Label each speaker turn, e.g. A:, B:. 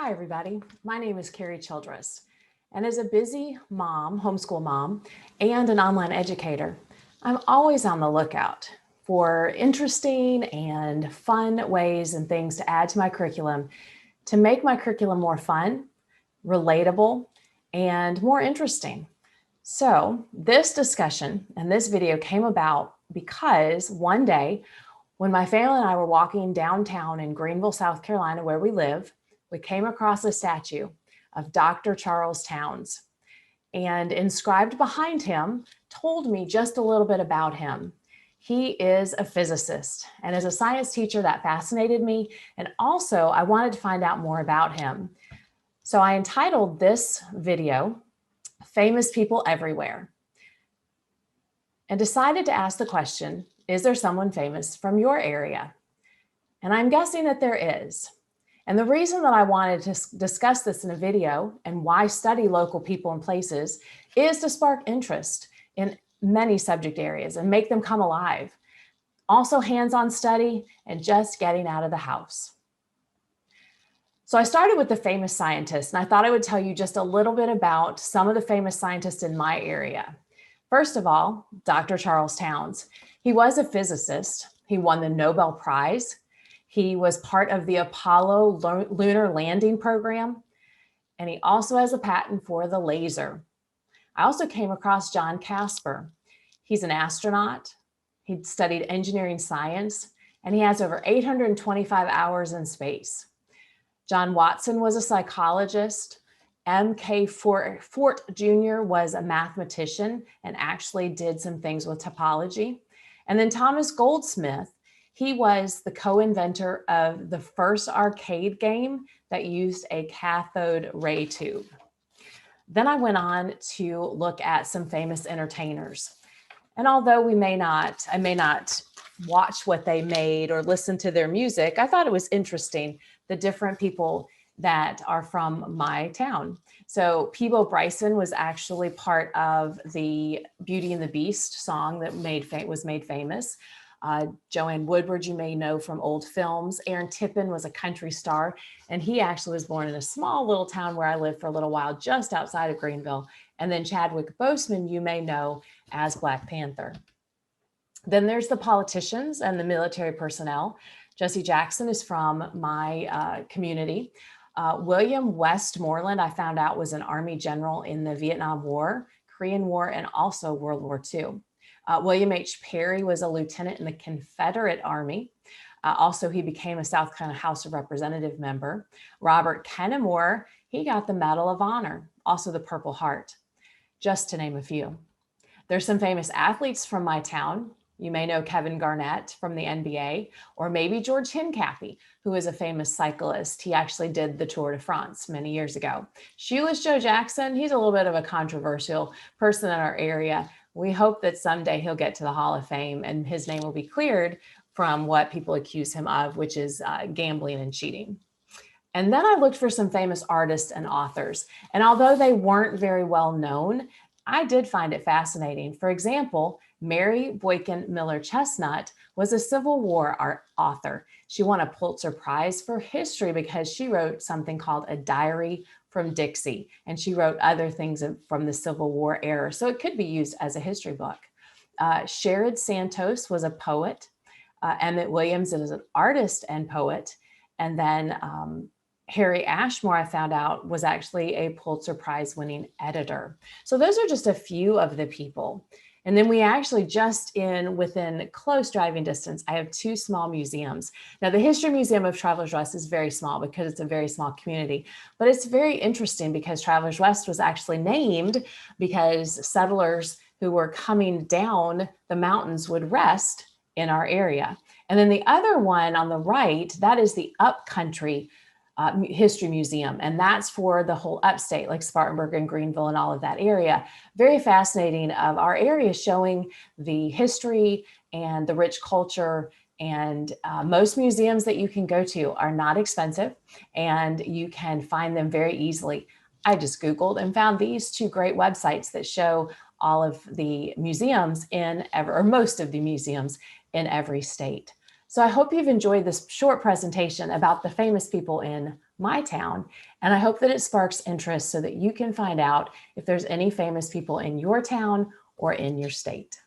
A: Hi, everybody. My name is Carrie Childress, and as a busy mom, homeschool mom, and an online educator, I'm always on the lookout for interesting and fun ways and things to add to my curriculum to make my curriculum more fun, relatable, and more interesting. So this discussion and this video came about because one day when my family and I were walking downtown in Greenville, South Carolina, where we live, we came across a statue of Dr. Charles Towns, and inscribed behind him told me just a little bit about him. He is a physicist, and as a science teacher, that fascinated me. And also I wanted to find out more about him. So I entitled this video, Famous People Everywhere, and decided to ask the question, is there someone famous from your area? And I'm guessing that there is. And the reason that I wanted to discuss this in a video and why study local people and places is to spark interest in many subject areas and make them come alive. Also hands-on study and just getting out of the house. So I started with the famous scientists, and I thought I would tell you just a little bit about some of the famous scientists in my area. First of all, Dr. Charles Towns. He was a physicist. He won the Nobel Prize. He was part of the Apollo lunar landing program, and he also has a patent for the laser. I also came across John Casper. He's an astronaut. He studied engineering science, and he has over 825 hours in space. John Watson was a psychologist. M.K. Fort Jr. was a mathematician and actually did some things with topology. And then Thomas Goldsmith, he was the co-inventor of the first arcade game that used a cathode ray tube. Then I went on to look at some famous entertainers. And although I may not watch what they made or listen to their music, I thought it was interesting, the different people that are from my town. So Peebo Bryson was actually part of the Beauty and the Beast song that was made famous. Joanne Woodward, you may know from old films. Aaron Tippin was a country star, and he actually was born in a small little town where I lived for a little while, just outside of Greenville. And then Chadwick Boseman, you may know as Black Panther. Then there's the politicians and the military personnel. Jesse Jackson is from my community. William Westmoreland, I found out, was an Army general in the Vietnam War, Korean War, and also World War II. William H. Perry was a lieutenant in the Confederate Army. Also, he became a South Carolina House of Representative member. Robert Kennemore, he got the Medal of Honor, also the Purple Heart, just to name a few. There's some famous athletes from my town. You may know Kevin Garnett from the NBA, or maybe George Hincapie, who is a famous cyclist. He actually did the Tour de France many years ago. Shoeless Joe Jackson, he's a little bit of a controversial person in our area. We hope that someday he'll get to the Hall of Fame and his name will be cleared from what people accuse him of, which is gambling and cheating. And then I looked for some famous artists and authors. And although they weren't very well known, I did find it fascinating. For example, Mary Boykin Miller Chestnut was a Civil War author. She won a Pulitzer Prize for history because she wrote something called A Diary from Dixie, and she wrote other things from the Civil War era, so it could be used as a history book. Sherrod Santos was a poet. Emmett Williams is an artist and poet. And then Harry Ashmore, I found out, was actually a Pulitzer Prize winning editor. So those are just a few of the people. And then we actually within close driving distance, I have two small museums. Now, the History Museum of Travelers Rest is very small because it's a very small community, but it's very interesting because Travelers Rest was actually named because settlers who were coming down the mountains would rest in our area. And then the other one on the right, that is the Upcountry History Museum. And that's for the whole upstate, like Spartanburg and Greenville and all of that area. Very fascinating of our area, showing the history and the rich culture. And most museums that you can go to are not expensive and you can find them very easily. I just Googled and found these two great websites that show all of the museums or most of the museums in every state. So I hope you've enjoyed this short presentation about the famous people in my town, and I hope that it sparks interest so that you can find out if there's any famous people in your town or in your state.